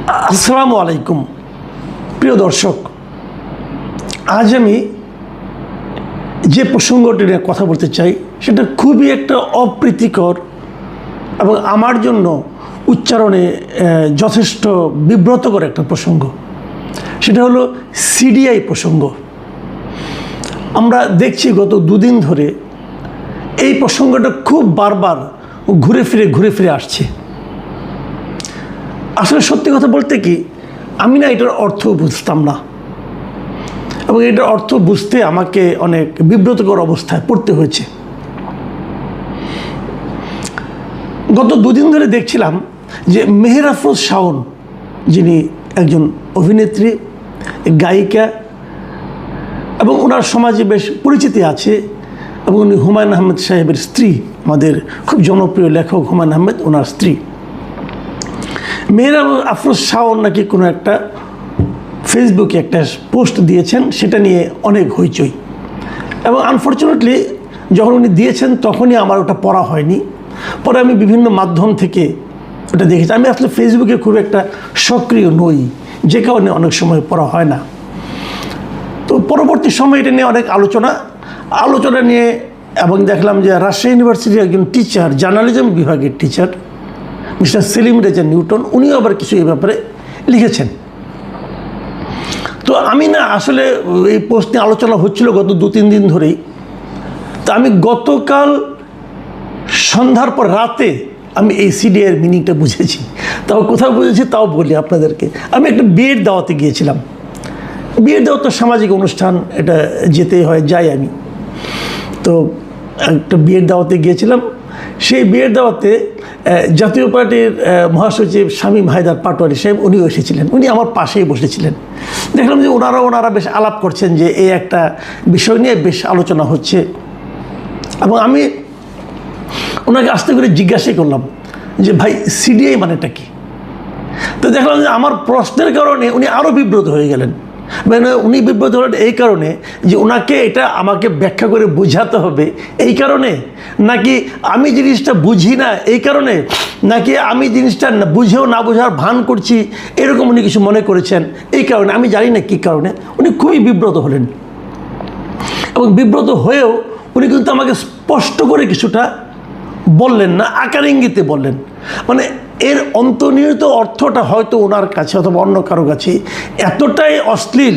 আসসালামু আলাইকুম প্রিয় দর্শক, আজ আমি যে প্রসঙ্গটি নিয়ে কথা বলতে চাই সেটা খুবই একটা অপ্রীতিকর এবং আমার জন্য উচ্চারণে যথেষ্ট বিব্রতকর একটা প্রসঙ্গ। সেটা হলো সিডিআই প্রসঙ্গ। আমরা দেখছি গত দুদিন ধরে এই প্রসঙ্গটা খুব বারবার ঘুরে ফিরে আসছে। আসলে সত্যি কথা বলতে কি, আমি না এটার অর্থ বুঝতাম না এবং এটার অর্থ বুঝতে আমাকে অনেক বিব্রতকর অবস্থায় পড়তে হয়েছে। গত দুদিন ধরে দেখছিলাম যে মেহের আফরোজ শাওন, যিনি একজন অভিনেত্রী, গায়িকা এবং ওনার সমাজে বেশ পরিচিতি আছে, এবং উনি হুমায়ুন আহমেদ সাহেবের স্ত্রী, আমাদের খুব জনপ্রিয় লেখক হুমায়ুন আহমেদ ওনার স্ত্রী। মেহের আফরোজ শাওন নাকি কোনো একটা ফেসবুকে একটা পোস্ট দিয়েছেন, সেটা নিয়ে অনেক হইচই, এবং আনফর্চুনেটলি যখন উনি দিয়েছেন তখনই আমার ওটা পড়া হয়নি। পরে আমি বিভিন্ন মাধ্যম থেকে ওটা দেখেছি। আমি আসলে ফেসবুকে খুব একটা সক্রিয় নই, যে কারণে অনেক সময় পড়া হয় না। তো পরবর্তী সময় এটা নিয়ে অনেক আলোচনা নিয়ে, এবং দেখলাম যে রাজশাহী ইউনিভার্সিটির একজন টিচার, জার্নালিজম বিভাগের teacher Mister Selim Reza Newton, উনিও আবার কিছু এই ব্যাপারে লিখেছেন। তো আমি না আসলে এই পোস্ট নিয়ে আলোচনা হচ্ছিল গত 2-3 দিন ধরেই। তো আমি গতকাল সন্ধ্যার পর রাতে আমি এই সিডিআইয়ের মিনিংটা বুঝেছি। তাও কোথাও বুঝেছি তাও বলি আপনাদেরকে। আমি একটা বিয়ের দাওয়াতে গিয়েছিলাম। বিয়ের দাওয়াত তো সামাজিক অনুষ্ঠান, এটা যেতেই হয়, যাই আমি। তো একটা বিয়ের দাওয়াতে গিয়েছিলাম। সেই বিয়ের দাওয়াতে জাতীয় পার্টির মহাসচিব শামীম হায়দার পাটোয়ারি সাহেব উনিও এসেছিলেন। উনি আমার পাশেই বসেছিলেন। দেখলাম যে ওনারা বেশ আলাপ করছেন, যে এই একটা বিষয় নিয়ে বেশ আলোচনা হচ্ছে, এবং আমি ওনাকে আস্তে করে জিজ্ঞাসা করলাম যে ভাই, সিডিআই মানেটা কি? তো দেখলাম যে আমার প্রশ্নের কারণে উনি আরও বিব্রত হয়ে গেলেন। মানে উনি বিব্রত হলেন এই কারণে যে ওনাকে এটা আমাকে ব্যাখ্যা করে বোঝাতে হবে এই কারণে, নাকি আমি জিনিসটা বুঝি না এই কারণে, নাকি আমি জিনিসটা বুঝেও না বোঝার ভান করছি, এরকম উনি কিছু মনে করেছেন এই কারণে। আমি জানি না কী কারণে উনি খুবই বিব্রত হলেন, এবং বিব্রত হয়েও উনি কিন্তু আমাকে স্পষ্ট করে কিছুটা বললেন না, আকার ইঙ্গিতে বললেন। মানে এর অন্তর্নিহিত অর্থটা হয়তো ওনার কাছে অথবা অন্য কারো কাছে এতটাই অশ্লীল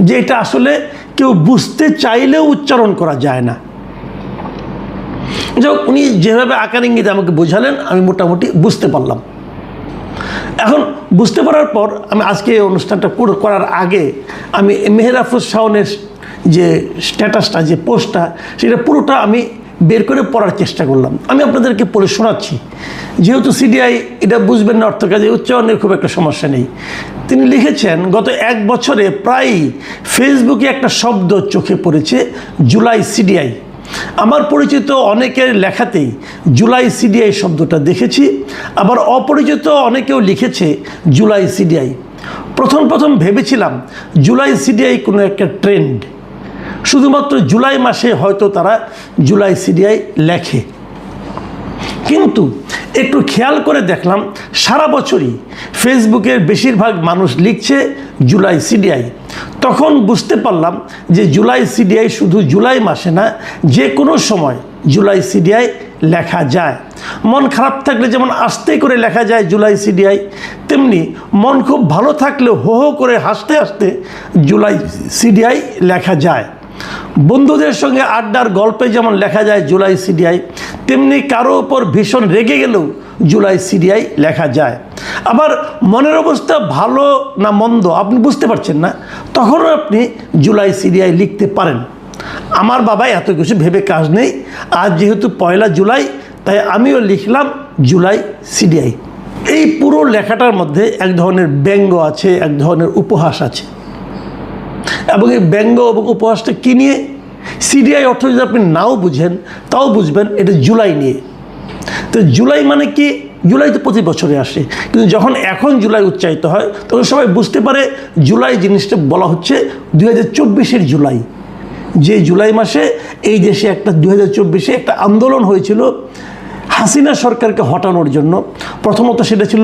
যে এটা আসলে কেউ বুঝতে চাইলেও উচ্চারণ করা যায় না। যাই, উনি যেভাবে আকার ইঙ্গিতে আমাকে বোঝালেন আমি মোটামুটি বুঝতে পারলাম। এখন বুঝতে পারার পর আমি আজকে এই অনুষ্ঠানটা পুরো করার আগে আমি মেহের আফরোজ শাওনের যে স্ট্যাটাসটা, যে পোস্টটা, সেটা পুরোটা আমি বের করে পড়ার চেষ্টা করলাম। আমি আপনাদেরকে পড়ে শোনাচ্ছি, যেহেতু সিডিআই এটা বুঝবেন না, অর্থ কাজে উচ্চারণের খুব একটা সমস্যা নেই। তিনি লিখেছেন, গত 1 বছরে প্রায় ফেসবুকে একটা শব্দ চোখে পড়েছে, জুলাই সিডিআই। আমার পরিচিত অনেকের লেখাতেই জুলাই সিডিআই শব্দটা দেখেছি, আবার অপরিচিত অনেকেও লিখেছে জুলাই সিডিআই। প্রথম ভেবেছিলাম জুলাই সিডিআই কোনো একটা ট্রেন্ড, শুধুমাত্র জুলাই মাসে হয়তো তারা জুলাই সিডিআই লেখে, কিন্তু একটু খেয়াল করে দেখলাম সারা বছরই ফেসবুকের বেশিরভাগ মানুষ লিখছে জুলাই সিডিআই। তখন বুঝতে পারলাম যে জুলাই সিডিআই শুধু জুলাই মাসে না, যে কোনো সময় জুলাই সিডিআই লেখা যায়। মন খারাপ থাকলে যেমন আস্তে করে লেখা যায় জুলাই সিডিআই, তেমনি মন খুব ভালো থাকলে হো হো করে হাসতে হাসতে জুলাই সিডিআই লেখা যায়। বন্ধুদের সঙ্গে আড্ডার গল্পে যেমন লেখা যায় জুলাই সিডিআই, তেমনি কারো ওপর ভীষণ রেগে গেলেও জুলাই সিডিআই লেখা যায়। আবার মনের অবস্থা ভালো না মন্দ আপনি বুঝতে পারছেন না, তখনও আপনি জুলাই সিডিআই লিখতে পারেন। আমার বাবা এত কিছু ভেবে কাজ নেই, আজ যেহেতু 1 জুলাই, তাই আমিও লিখলাম জুলাই সিডিআই। এই পুরো লেখাটার মধ্যে এক ধরনের ব্যঙ্গ আছে, এক ধরনের উপহাস আছে, এবং এই ব্যঙ্গ এবং উপহাসটা কী নিয়ে? সিডিআই অর্থ যদি আপনি নাও বুঝেন তাও বুঝবেন এটা জুলাই নিয়ে। তো জুলাই মানে কি? জুলাই তো প্রতি বছরে আসে, কিন্তু যখন এখন জুলাই উচ্চারিত হয় তখন সবাই বুঝতে পারে জুলাই জিনিসটা বলা হচ্ছে 2024-এর জুলাই। যে জুলাই মাসে এই দেশে একটা 2024-এ একটা আন্দোলন হয়েছিল, হাসিনা সরকারকে হটানোর জন্য প্রথমত সেটা ছিল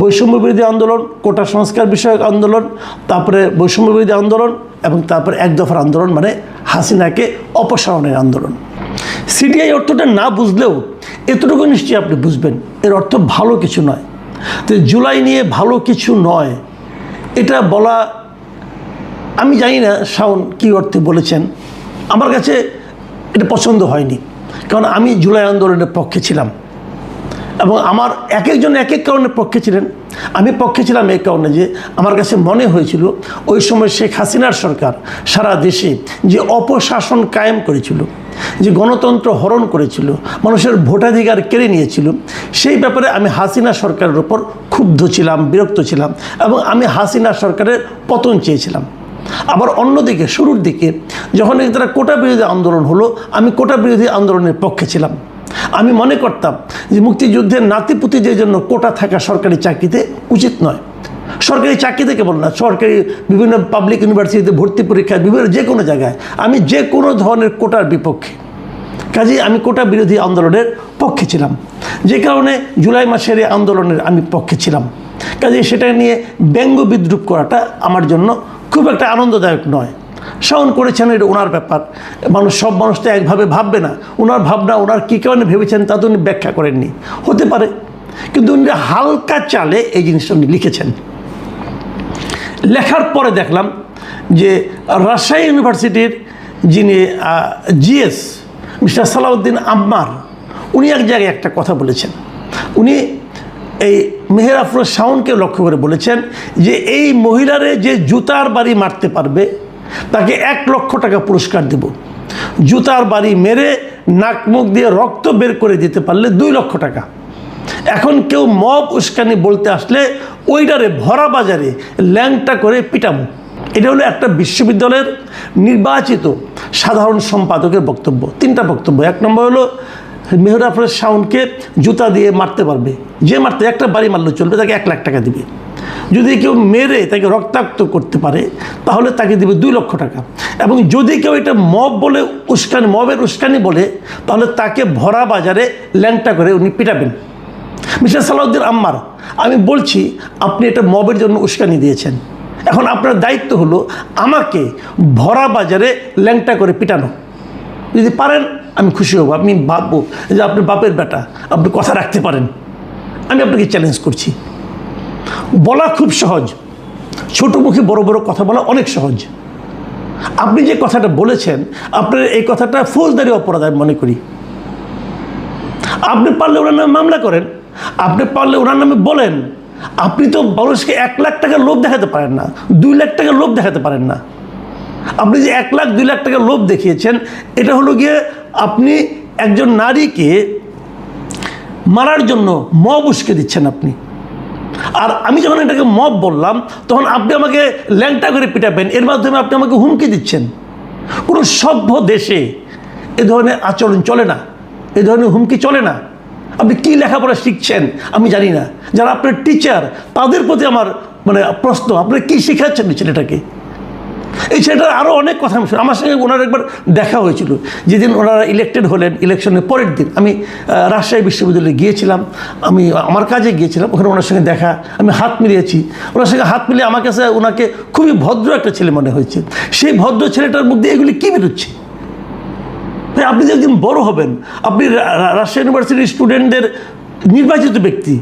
বৈষম্য বিরোধী আন্দোলন, কোটা সংস্কার বিষয়ক আন্দোলন, তারপরে বৈষম্য বিরোধী আন্দোলন এবং তারপরে এক দফার আন্দোলন, মানে হাসিনাকে অপসারণের আন্দোলন। সিডিআই অর্থটা না বুঝলেও এতটুকু নিশ্চয়ই আপনি বুঝবেন এর অর্থ ভালো কিছু নয়। তো জুলাই নিয়ে ভালো কিছু নয় এটা বলা, আমি জানি না শাওন কী অর্থে বলেছেন, আমার কাছে এটা পছন্দ হয়নি। কারণ আমি জুলাই আন্দোলনের পক্ষে ছিলাম এবং আমার এক একজন এক এক কারণের পক্ষে ছিলেন। আমি পক্ষে ছিলাম এই কারণে যে আমার কাছে মনে হয়েছিল ওই সময় শেখ হাসিনার সরকার সারা দেশে যে অপশাসন কায়েম করেছিল, যে গণতন্ত্র হরণ করেছিল, মানুষের ভোটাধিকার কেড়ে নিয়েছিল, সেই ব্যাপারে আমি হাসিনা সরকারের ওপর ক্ষুব্ধ ছিলাম, বিরক্ত ছিলাম এবং আমি হাসিনা সরকারের পতন চেয়েছিলাম। আবার অন্যদিকে শুরুর দিকে যখন তারা কোটা বিরোধী আন্দোলন হলো, আমি কোটা বিরোধী আন্দোলনের পক্ষে ছিলাম। আমি মনে করতাম যে মুক্তিযুদ্ধের নাতিপুতিদের জন্য কোটা থাকা সরকারি চাকরিতে উচিত নয়। সরকারি চাকরিতে কেবল না, সরকারি বিভিন্ন পাবলিক ইউনিভার্সিটিতে ভর্তি পরীক্ষায় বিভিন্ন যে কোনো জায়গায় আমি যে কোনো ধরনের কোটার বিপক্ষে। কাজেই আমি কোটা বিরোধী আন্দোলনের পক্ষে ছিলাম, যে কারণে জুলাই মাসের এই আন্দোলনের আমি পক্ষে ছিলাম। কাজেই সেটা নিয়ে ব্যঙ্গ বিদ্রুপ করাটা আমার জন্য খুব একটা আনন্দদায়ক নয়। শাওন করেছেন, এটা ওনার ব্যাপার, সব মানুষ তো একভাবে ভাববে না। ওনার ভাবনা, ওনার কী কারণে ভেবেছেন তা তো উনি ব্যাখ্যা করেননি, হতে পারে, কিন্তু উনি হালকা চালে এই জিনিসটা উনি লিখেছেন। লেখার পরে দেখলাম যে রাজশাহী ইউনিভার্সিটির যিনি জিএস মিস্টার সালাউদ্দিন আম্মার, উনি এক জায়গায় একটা কথা বলেছেন। উনি এই মেহের আফরোজ শাওনকে লক্ষ্য করে বলেছেন যে এই মহিলারে যে জুতার বাড়ি মারতে পারবে তাকে 1 লক্ষ টাকা পুরস্কার দেব, জুতার বাড়ি মেরে নাক মুখ দিয়ে রক্ত বের করে দিতে পারলে 2 লক্ষ টাকা। এখন কেউ মব উস্কানি বলতে আসলে ওইটারে ভরা বাজারে ল্যাংটা করে পিটামো। এটা হলো একটা বিশ্ববিদ্যালয়ের নির্বাচিত সাধারণ সম্পাদকের বক্তব্য। 3টা বক্তব্য। 1 নম্বর হলো মেহের আফরোজ শাওনকে জুতা দিয়ে মারতে পারবে, যে মারতে একটা বাড়ি মারলে চলবে, তাকে 1 লাখ টাকা দিবে। যদি কেউ মেরে তাকে রক্তাক্ত করতে পারে তাহলে তাকে দিবে 2 লক্ষ টাকা। এবং যদি কেউ এটা মব বলে উস্কানি, মবের উস্কানি বলে, তাহলে তাকে ভরা বাজারে ল্যাংটা করে উনি পিটাবেন। মিস্টার সালাউদ্দিন আম্মার, আমি বলছি আপনি এটা মবের জন্য উস্কানি দিয়েছেন, এখন আপনার দায়িত্ব হলো আমাকে ভরা বাজারে ল্যাংটা করে পিটানো। যদি পারেন আমি খুশি হব, আমি ভাববো যে আপনি বাপের বেটা, আপনি কথা রাখতে পারেন। আমি আপনাকে চ্যালেঞ্জ করছি। বলা খুব সহজ, ছোটো মুখে বড় বড় কথা বলা অনেক সহজ। আপনি যে কথাটা বলেছেন, আপনার এই কথাটা ফৌজদারি অপরাধ আমি মনে করি। আপনি পারলে ওনার নামে মামলা করেন, আপনি পারলে ওনার নামে বলেন। আপনি তো মানুষকে 1 লাখ টাকার লোভ দেখাতে পারেন না, 2 লাখ টাকার লোভ দেখাতে পারেন না। আপনি যে 1 লাখ 2 লাখ টাকার লোভ দেখিয়েছেন, এটা হলো গিয়ে আপনি একজন নারীকে মারার জন্য মব উস্কে দিচ্ছেন আপনি। আর আমি যখন এটাকে মব বললাম, তখন আপনি আমাকে ল্যাংটা করে পিটাবেন, এর মাধ্যমে আপনি আমাকে হুমকি দিচ্ছেন। কোনো সভ্য দেশে এ ধরনের আচরণ চলে না, এ ধরনের হুমকি চলে না। আপনি কী লেখাপড়া শিখছেন আমি জানি না, যারা আপনার টিচার তাদের প্রতি আমার প্রশ্ন, আপনি কী শেখাচ্ছেন এই ছেলেটাকে? এই ছেলেটার আরও অনেক কথা আমি শুনি। আমার সঙ্গে ওনার একবার দেখা হয়েছিল, যেদিন ওনারা ইলেকটেড হলেন, ইলেকশনের পরের দিন আমি রাজশাহী বিশ্ববিদ্যালয়ে গিয়েছিলাম, আমি আমার কাজে গিয়েছিলাম, ওখানে ওনার সঙ্গে দেখা, আমি হাত মিলিয়েছি। ওনার সঙ্গে হাত মিলিয়ে আমার কাছে ওনাকে খুবই ভদ্র একটা ছেলে মনে হয়েছে। সেই ভদ্র ছেলেটার মধ্যে এগুলি কী বেরোচ্ছে? আপনি যে একদিন বড় হবেন, আপনি রাজশাহী ইউনিভার্সিটির স্টুডেন্টদের নির্বাচিত ব্যক্তি,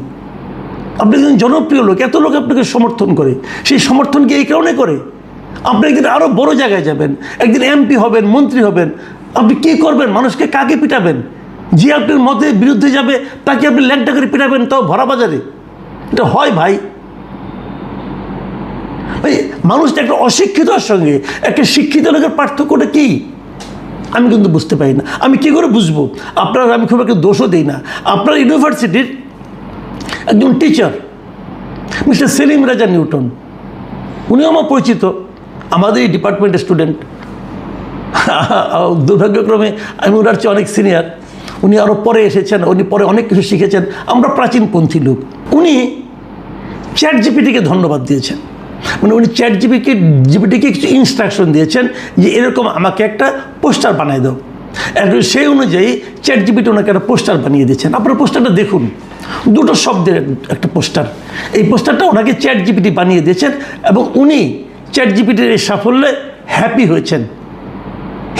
আপনি একজন জনপ্রিয় লোক, এত লোক আপনাকে সমর্থন করে, সেই সমর্থন কি এই কারণে করে? আপনি একদিন আরও বড় জায়গায় যাবেন, একদিন এমপি হবেন, মন্ত্রী হবেন, আপনি কী করবেন? মানুষকে কাকে পিটাবেন? যে আপনার মতের বিরুদ্ধে যাবে তাকে আপনি ল্যাংটা করে পিটাবেন, তাও ভরা বাজারে? এটা হয় ভাই? মানুষটা একটা অশিক্ষিতর সঙ্গে একটা শিক্ষিত লোকের পার্থক্যটা কী আমি কিন্তু বুঝতে পারি না। আমি কী করে বুঝবো? আপনার আমি খুব একটা দোষও দিই না। আপনার ইউনিভার্সিটির একজন টিচার মিস্টার সেলিম রাজা নিউটন, উনিও আমার পরিচিত, আমাদের এই ডিপার্টমেন্টের স্টুডেন্ট। দুর্ভাগ্যক্রমে আমি ওনার চেয়ে অনেক সিনিয়র, উনি আরও পরে এসেছেন, উনি পরে অনেক কিছু শিখেছেন। আমরা প্রাচীনপন্থী লোক। উনি চ্যাট জিপিটিকে ধন্যবাদ দিয়েছেন, উনি চ্যাট জিপিটিকে কিছু ইনস্ট্রাকশন দিয়েছেন যে এরকম আমাকে একটা পোস্টার বানায় দাও। সেই অনুযায়ী চ্যাটজিপিটি ওনাকে একটা পোস্টার বানিয়ে দিয়েছেন। আপনারা পোস্টারটা দেখুন, দুটো শব্দের একটা পোস্টার। এই পোস্টারটা ওনাকে চ্যাটজিপিটি বানিয়ে দিয়েছেন এবং উনি চ্যাটজিপিটির এই সাফল্যে হ্যাপি হয়েছেন।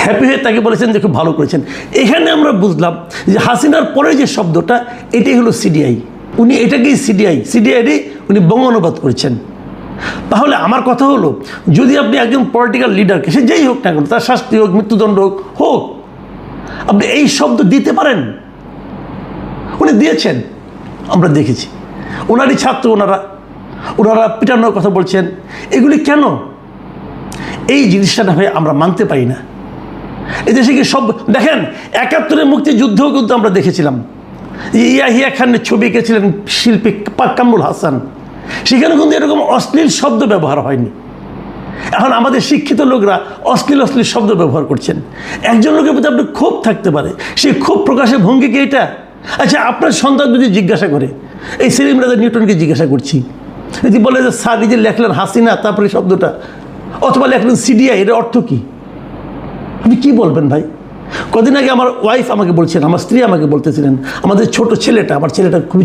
হ্যাপি হয়ে তাকে বলেছেন যে খুব ভালো করেছেন। এখানে আমরা বুঝলাম যে হাসিনার পরে যে শব্দটা, এটাই হলো সিডিআই। উনি এটাকেই সিডিআইরই উনি বঙ্গ অনুবাদ করেছেন। তাহলে আমার কথা হলো, যদি আপনি একজন পলিটিক্যাল লিডারকে, সে যেই হোক না কেন, তার শাস্তি হোক, মৃত্যুদণ্ড হোক, আপনি এই শব্দ দিতে পারেন। উনি দিয়েছেন, আমরা দেখেছি। ওনারই ছাত্র ওনারা পিটানোর কথা বলছেন। এগুলি কেন? এই জিনিসটা না হয়ে আমরা মানতে পারি না। এদেশে কি সব দেখেন, ৭১-এর মুক্তিযুদ্ধও কিন্তু আমরা দেখেছিলাম। ইয়াহিয়া খানের ছবি এঁকেছিলেন শিল্পী কামরুল হাসান, সেখানে কিন্তু এরকম অশ্লীল শব্দ ব্যবহার হয়নি। এখন আমাদের শিক্ষিত লোকরা অশ্লীল শব্দ ব্যবহার করছেন। একজন লোকের প্রতি আপনার ক্ষোভ থাকতে পারে, সেই ক্ষোভ প্রকাশের ভঙ্গি কি এটা? আচ্ছা, আপনার সন্তান যদি জিজ্ঞাসা করে, এই সেলিম রাজা নিউটনকে জিজ্ঞাসা করছি, যদি বলে যে স্যার নিজে লেখলেন হাসিনা, তারপরে শব্দটা, অথবা লেখলেন সিডিআই, এর অর্থ কী? আপনি কী বলবেন ভাই? কদিন আগে আমার ওয়াইফ আমাকে বলছেন, আমার স্ত্রী আমাকে বলতেছিলেন, আমার ছেলেটা খুবই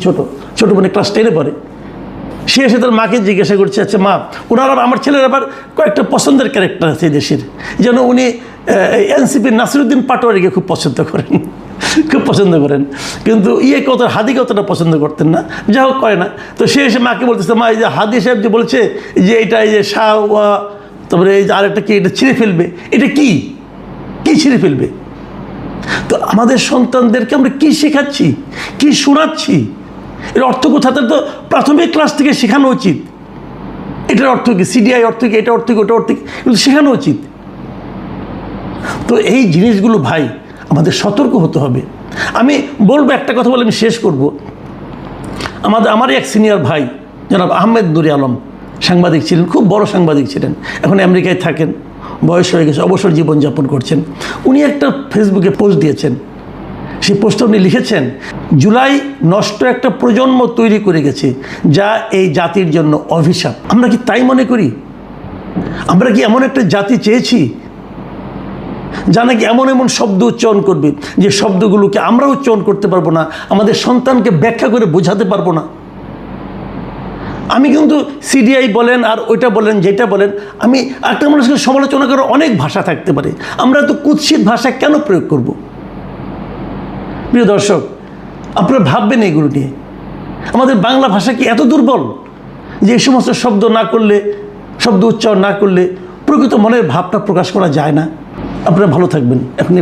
ছোটো মানে ক্লাস 10-এ পড়ে। সে এসে তার মাকে জিজ্ঞাসা করছে, আচ্ছা মা, ওনার আমার ছেলের আবার কয়েকটা পছন্দের ক্যারেক্টার আছে এই দেশের, যেন উনি এনসিপির নাসিরুদ্দিন পাটোয়ারিকে খুব পছন্দ করেন, কিন্তু হাদি কতটা পছন্দ করতেন না, যা হোক করে না। তো সে এসে মাকে বলতেছে, মা এই যে হাদি সাহেব যে বলছে যে এটা এই যে শাহ, তারপরে এই যে আরেকটা কি, এটা ছিঁড়ে ফেলবে, এটা কি ছিঁড়ে ফেলবে? তো আমাদের সন্তানদেরকে আমরা কি শেখাচ্ছি, কি শোনাচ্ছি? এর অর্থ কোথাতে তো প্রাথমিক ক্লাস থেকে শেখানো উচিত। এটার অর্থ কি, সিডিআই অর্থ কি, এটা অর্থ কি, ওটা অর্থ কি, এগুলো শেখানো উচিত। তো এই জিনিসগুলো ভাই আমাদের সতর্ক হতে হবে। আমি বলবো একটা কথা বলে আমি শেষ করব। আমারই এক সিনিয়র ভাই জনাব আহমেদ নুরে আলম সাংবাদিক ছিলেন, খুব বড় সাংবাদিক ছিলেন, এখন আমেরিকায় থাকেন, বয়স হয়ে গেছে, অবসর জীবনযাপন করছেন। উনি একটা ফেসবুকে পোস্ট দিয়েছেন। সেই পোস্টে উনি লিখেছেন, জুলাই নষ্ট একটা প্রজন্ম তৈরি করে গেছে, যা এই জাতির জন্য অভিশাপ। আমরা কি তাই মনে করি? আমরা কি এমন একটা জাতি চেয়েছি যা নাকি এমন শব্দ উচ্চারণ করবে যে শব্দগুলোকে আমরা উচ্চারণ করতে পারবো না, আমাদের সন্তানকে ব্যাখ্যা করে বোঝাতে পারবো না? আমি কিন্তু সিডিআই বলেন আর ওইটা বলেন, যেটা বলেন, আমি একটা মানুষকে সমালোচনা করার অনেক ভাষা থাকতে পারে, আমরা তো কুৎসিত ভাষা কেন প্রয়োগ করব? প্রিয় দর্শক, আপনারা ভাববেন এগুলো নিয়ে। আমাদের বাংলা ভাষা কি এত দুর্বল যে এই সমস্ত শব্দ উচ্চারণ না করলে প্রকৃত মনের ভাবটা প্রকাশ করা যায় না? আপনারা ভালো থাকবেন। এখন